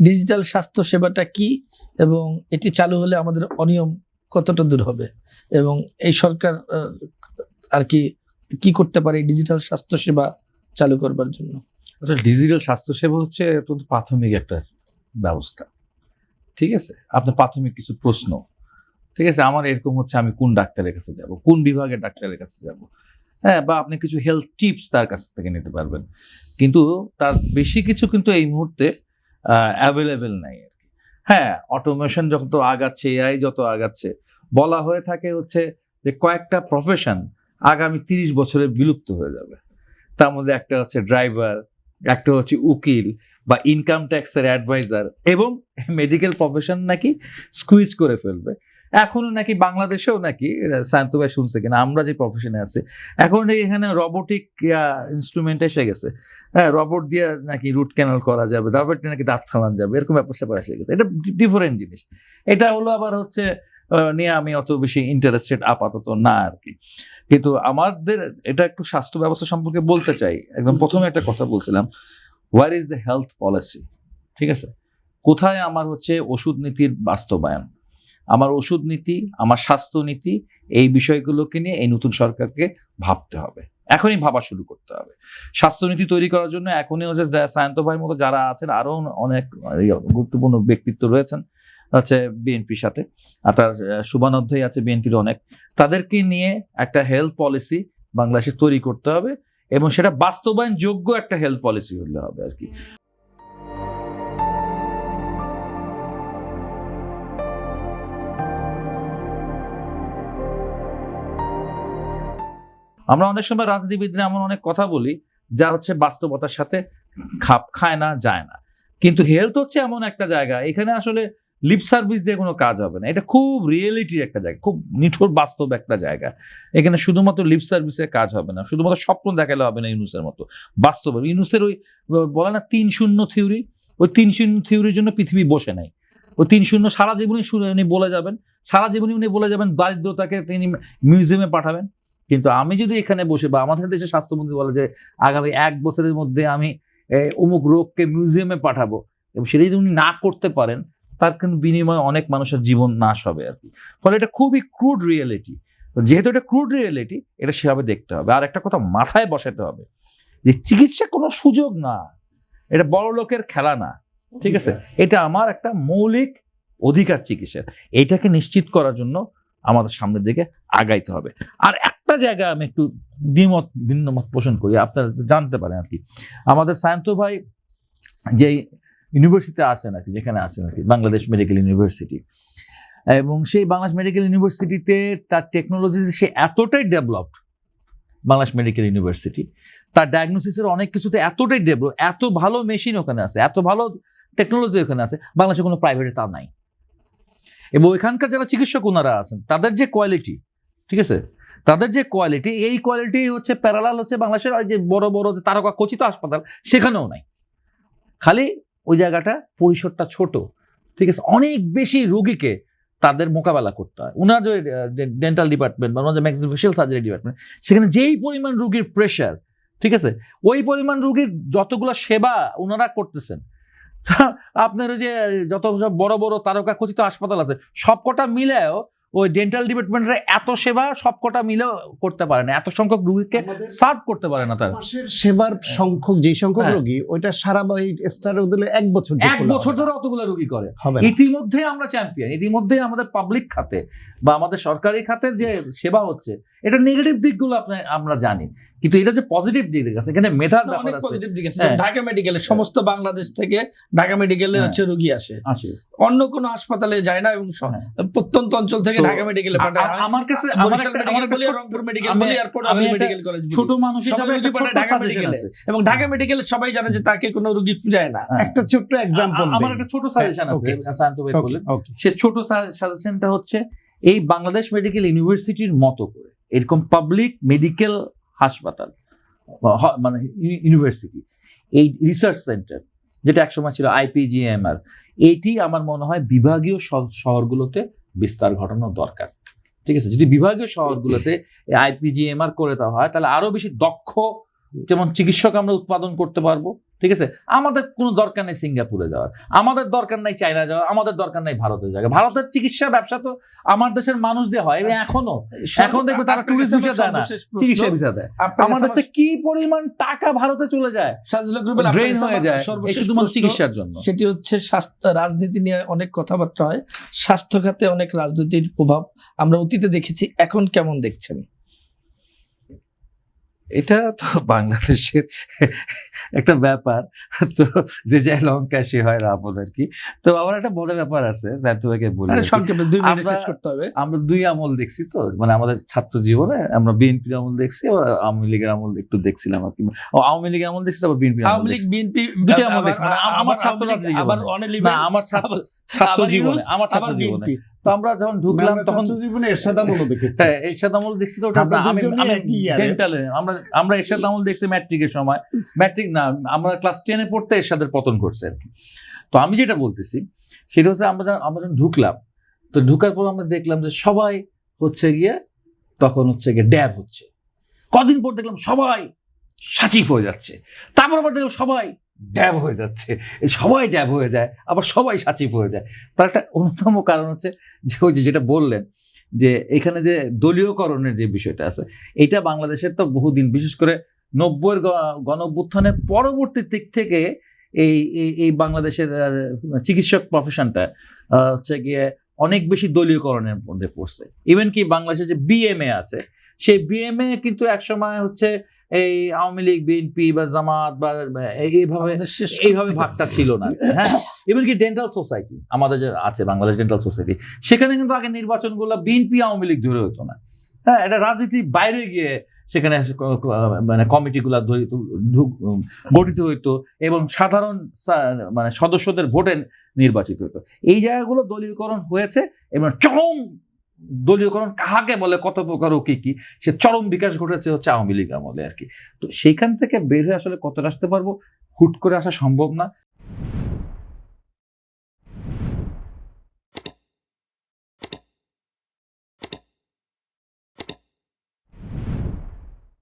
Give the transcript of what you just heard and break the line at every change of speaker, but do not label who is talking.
Digital স্বাস্থ্য সেবাটা কি এবং এটি চালু হলে আমাদের অনিয়ম কতটা দূর হবে, এবং এই সরকার আর কি কি করতে পারে ডিজিটাল স্বাস্থ্য সেবা চালু করবার জন্য?
আসলে ডিজিটাল স্বাস্থ্যসেবা হচ্ছে অত্যন্ত প্রাথমিক একটা ব্যবস্থা, ঠিক আছে? আপনার প্রাথমিক কিছু প্রশ্ন, ঠিক আছে, আমার এরকম হচ্ছে আমি কোন ডাক্তারের কাছে যাব, কোন বিভাগের ডাক্তারের কাছে যাব, হ্যাঁ, বা আপনি কিছু হেলথ টিপস তার কাছ থেকে নিতে পারবেন, কিন্তু তার বেশি কিছু কিন্তু এই মুহূর্তে অ্যাভেলেবেল নাই আর কি। হ্যাঁ, অটোমেশন যত আগাচ্ছে, এআই যত আগাচ্ছে, বলা হয়ে থাকে হচ্ছে যে কয়েকটা প্রফেশন আগামী 30 বছরে বিলুপ্ত হয়ে যাবে। তার মধ্যে একটা হচ্ছে ড্রাইভার, একটা হচ্ছে উকিল বা ইনকাম ট্যাক্সের অ্যাডভাইজার, এবং মেডিকেল প্রফেশন নাকি স্কুইজ করে ফেলবে। এখনো নাকি বাংলাদেশেও নাকি সায়ন্ত ভাই শুনছে কিনা, আমরা যে প্রফেশনে আছি এখন এখানে রোবোটিক ইনস্ট্রুমেন্ট এসে গেছে। হ্যাঁ, রোবট দিয়ে নাকি রুট ক্যানাল করা যাবে, রোবট নাকি দাঁত ফালান যাবে, এরকম ব্যাপার স্যাপার এসে গেছে। এটা ডিফারেন্ট জিনিস। এটা হলো আবার হচ্ছে নিয়ে আমি অত বেশি ইন্টারেস্টেড আপাতত না আর কি। কিন্তু আমাদের এটা একটু স্বাস্থ্য ব্যবস্থা সম্পর্কে বলতে চাই। একদম প্রথমে একটা কথা বলছিলাম, where is the health policy, ঠিক আছে? কোথায় আমার হচ্ছে ওষুধ নীতির বাস্তবায়ন, আমার ওষুধ নীতি, আমার স্বাস্থ্য নীতি, এই বিষয়গুলোকে নিয়ে এই নতুন সরকারকে ভাবতে হবে, এখনই ভাবা শুরু করতে হবে। স্বাস্থ্যনীতি তৈরি করার জন্য এখনই হচ্ছে সায়ন্ত ভাইয়ের মতো যারা আছেন, আরো অনেক গুরুত্বপূর্ণ ব্যক্তিত্ব রয়েছেন হচ্ছে বিএনপির সাথে, আর তার শুভানুধ্যায়ী আছে বিএনপির অনেক, তাদেরকে নিয়ে একটা হেলথ পলিসি বাংলাদেশে তৈরি করতে হবে, এবং সেটা বাস্তবায়ন যোগ্য একটা হেলথ পলিসি হলে হবে আর কি। আমরা অনেক সময় রাজনীতিবিদরা এমন অনেক কথা বলি যা হচ্ছে বাস্তবতার সাথে খাপ খায় না, যায় না। কিন্তু হেলথ হচ্ছে এমন একটা জায়গা, এখানে আসলে লিপ সার্ভিস দিয়ে কোনো কাজ হবে না। এটা খুব রিয়েলিটির একটা জায়গা, খুব নিঠুর বাস্তব একটা জায়গা। এখানে শুধুমাত্র লিপ সার্ভিসের কাজ হবে না, শুধুমাত্র স্বপ্ন দেখালে হবে না ইউনুসের মতো। বাস্তবে ইউনুসের ওই বলে না 3-0 থিওরি, ওই 3-0 থিওরির জন্য পৃথিবী বসে নাই। ওই 3-0 সারা জীবনই উনি বলে যাবেন, সারা জীবনই উনি বলে যাবেন, দারিদ্রতাকে তিনি মিউজিয়ামে পাঠাবেন। কিন্তু আমি যদি এখানে বসে, বা আমাদের দেশের স্বাস্থ্যমন্ত্রী বলে যে আগামী 1 বছরের মধ্যে আমি অমুক রোগকে মিউজিয়ামে পাঠাবো, এবং সেটা যদি উনি না করতে পারেন, তার কিন্তু বিনিময়ে অনেক মানুষের জীবন নাশ হবে আর কি। ফলে এটা খুবই ক্রুড রিয়েলিটি। যেহেতু এটা ক্রুড রিয়েলিটি, এটা সেভাবে দেখতে হবে। আর একটা কথা মাথায় বসাতে হবে, যে চিকিৎসা কোনো সুযোগ না, এটা বড় লোকের খেলা না, ঠিক আছে? এটা আমার একটা মৌলিক অধিকার চিকিৎসার। এইটাকে নিশ্চিত করার জন্য আমাদের সামনের দিকে আগাইতে হবে। আর একটা জায়গা আমি একটু ভিন্ন মত পোষণ করি, আপনারা জানতে পারেন আর কি। আমাদের সায়ন্ত ভাই যে ইউনিভার্সিটিতে আছেন আর কি, যেখানে আছেন আর কি, বাংলাদেশ মেডিকেল ইউনিভার্সিটি, এবং সেই বাংলাদেশ মেডিকেল ইউনিভার্সিটিতে তার টেকনোলজি সে এতটাই ডেভেলপড, বাংলাদেশ মেডিকেল ইউনিভার্সিটি তার ডায়াগনোসিসের অনেক কিছুতে এতটাই ডেভেলপ, এত ভালো মেশিন ওখানে আছে, এত ভালো টেকনোলজি ওখানে আছে, বাংলাদেশে কোনো প্রাইভেটে তা নাই। এবং এখানকার যারা চিকিৎসক ওনারা আছেন, তাদের যে কোয়ালিটি, ঠিক আছে, তাদের যে কোয়ালিটি, এই কোয়ালিটি হচ্ছে প্যারালাল হচ্ছে বাংলাদেশের যে বড় বড় তারকা খচিত হাসপাতাল, সেখানেও নাই। খালি ওই জায়গাটা পরিসরটা ছোট, ঠিক আছে, অনেক বেশি রোগীকে তাদের মোকাবেলা করতে হয়। ওনার যে ডেন্টাল ডিপার্টমেন্ট বা ওনার যে ম্যাক্সিলোফেশিয়াল সার্জারি ডিপার্টমেন্ট, সেখানে যেই পরিমাণ রোগীর প্রেশার, ঠিক আছে, ওই পরিমাণ রোগীর যতগুলো সেবা ওনারা করতেছেন, আপনার যে যত সব বড় বড় তারকা খচিত হাসপাতাল আছে, সবকটা মিলেও ওই ডেন্টাল ডিপার্টমেন্টের এত সেবা সবকটা মিলেও করতে পারে না, এত সংখ্যক রোগীকে সার্ভ করতে পারে না। তার
সেবার সংখ্যক যে সংখ্যক রোগী, ওইটা সারা স্টারে দিলে 1 বছর
ধরে অতগুলো রোগী করে। ইতিমধ্যে আমরা চ্যাম্পিয়ন, ইতিমধ্যে আমাদের পাবলিক খাতে বা আমাদের সরকারি খাতে যে সেবা হচ্ছে, এটা নেগেটিভ দিকগুলো আমরা জানি, কিন্তু এটা যে পজিটিভ দিক আছে, এখানে মেধার ব্যাপার আছে, পজিটিভ দিক আছে।
ঢাকা মেডিকেলে সমস্ত বাংলাদেশ থেকে ঢাকা মেডিকেলে হচ্ছে রোগী আসে, অন্য কোনো হাসপাতালে যায় না, এবং প্রত্যন্ত অঞ্চল থেকে ঢাকা মেডিকেলে পাঠায়। আমার কাছে রংপুর মেডিকেল বলি, এরপর মেডিকেল কলেজ, ছোট মানুষ হিসেবে ঢাকা মেডিকেলে, এবং ঢাকা মেডিকেলে সবাই জানে যে তাকে কোনো রোগী ফিরায় না।
একটা ছোট্ট এক্সাম্পল,
আমার একটা ছোট সাজেশন আছে, শান্ত ভাই বলেন। সে ছোট সাজেশনটা হচ্ছে, এই বাংলাদেশ মেডিকেল ইউনিভার্সিটির মতো করে এরকম পাবলিক মেডিকেল হাসপাতাল, মানে ইউনিভার্সিটি, এই রিসার্চ সেন্টার যেটা একসময় ছিল IPGMR, এইটি আমার মনে হয় বিভাগীয় শহরগুলোতে বিস্তার ঘটানো দরকার, ঠিক আছে? যদি বিভাগীয় শহরগুলোতে IPGMR করে দেওয়া হয়, তাহলে আরো বেশি দক্ষ যেমন চিকিৎসক আমরা উৎপাদন করতে পারবো, ঠিক আছে, আমাদের কোনো দরকার নেই সিঙ্গাপুরে যাওয়ার, আমাদের দরকার নাই চায়না যাওয়ার, আমাদের দরকার নাই ভারতে যাওয়ার। ভারতের চিকিৎসা ব্যবসা তো আমার দেশের মানুষ দিয়ে হয়, এবং এখন দেখবে তারা টুরিস্ট ভিসা দেয় না, চিকিৎসা ভিসা দেয়। আমাদের দেশে কি পরিমাণ টাকা ভারতে চলে যায়, ড্রেন হয়ে যায় শুধুমাত্র চিকিৎসার জন্য।
সেটি হচ্ছে রাজনীতি নিয়ে অনেক কথাবার্তা হয়, স্বাস্থ্য খাতে অনেক রাজনীতির প্রভাব আমরা অতীতে দেখেছি, এখন কেমন দেখছেন?
এটা তো বাংলাদেশের একটা ব্যাপার, তো যে যাই লঙ্কা সে হয় রাবণ আর কি। তো আমার একটা মজার ব্যাপার আছে, তোমাকে বলি
সংক্ষেপে 2 মিনিট শেষ করতে হবে।
আমরা 2 আমল দেখছি, তো মানে আমাদের ছাত্র জীবনে আমরা বিএনপির আমল দেখছি, আবার আওয়ামী লীগের আমল একটু দেখছিলাম আর কি। আওয়ামী লীগের আমল দেখছি, তারপর বিএনপি
আওয়ামী লীগ বিএনপি
দুটো আমল দেখছি। আমার ছাত্র জীবনে তো আমরা যখন ঢুকলাম তখন
জীবনে এরশাদ আমলও দেখেছি।
হ্যাঁ, এরশাদ আমল দেখছি। তো আমরা এরশাদ আমল দেখছি ম্যাট্রিকের সময়, ম্যাট্রিক না, আমরা ক্লাস 10-এ পড়তে এরশাদের পতন করছে আর কি। তো আমি যেটা বলতেছি সেটা হচ্ছে আমরা যখন ঢুকলাম, তো ঢুকার পর আমরা দেখলাম যে সবাই হচ্ছে গিয়ে তখন হচ্ছে গিয়ে ড্যাব হচ্ছে, কদিন পর দেখলাম সবাই সাচিব হয়ে যাচ্ছে, তারপর আবার দেখলাম সবাই ড্যাব হয়ে যাচ্ছে, সবাই ড্যাব হয়ে যায়, আবার সবাই সাচিব হয়ে যায়। তার একটা অন্যতম কারণ হচ্ছে যে ওই যেটা বললেন যে এখানে যে দলীয়করণের যে বিষয়টা আছে, এটা বাংলাদেশের তো বহুদিন, বিশেষ করে 90-এর গণঅভ্যুত্থানের পরবর্তী দিক থেকে এই বাংলাদেশের চিকিৎসক প্রফেশনটা হচ্ছে গিয়ে অনেক বেশি দলীয়করণের মধ্যে পড়ছে। ইভেন কি বাংলাদেশের যে বিএমএ আছে, সেই বিএমএ কিন্তু একসময় হচ্ছে এই আওয়ামী লীগ, বিএনপি বা জামাত বা এইভাবে ভাগটা ছিল না। হ্যাঁ, এমন কি ডেন্টাল সোসাইটি আমাদের যে আছে, বাংলাদেশ ডেন্টাল সোসাইটি, সেখানে কিন্তু আগে নির্বাচনগুলো বিএনপি আওয়ামী লীগ ধরে হতো না। হ্যাঁ, এটা রাজনীতি বাইরে গিয়ে সেখানে মানে কমিটিগুলো গঠিত হইতো এবং সাধারণ মানে সদস্যদের ভোটে নির্বাচিত হতো। এই জায়গাগুলো দলীয়করণ হয়েছে এবং চরম দলীয়করণ কাহাকে বলে, কত প্রকার ও কি কি, সে চরম বিকাশ ঘটেছে হচ্ছে আওয়ামী লীগ আমলে আর কি। তো সেইখান থেকে বের হয়ে আসলে কত আসতে পারবো, হুট করে আসা সম্ভব না।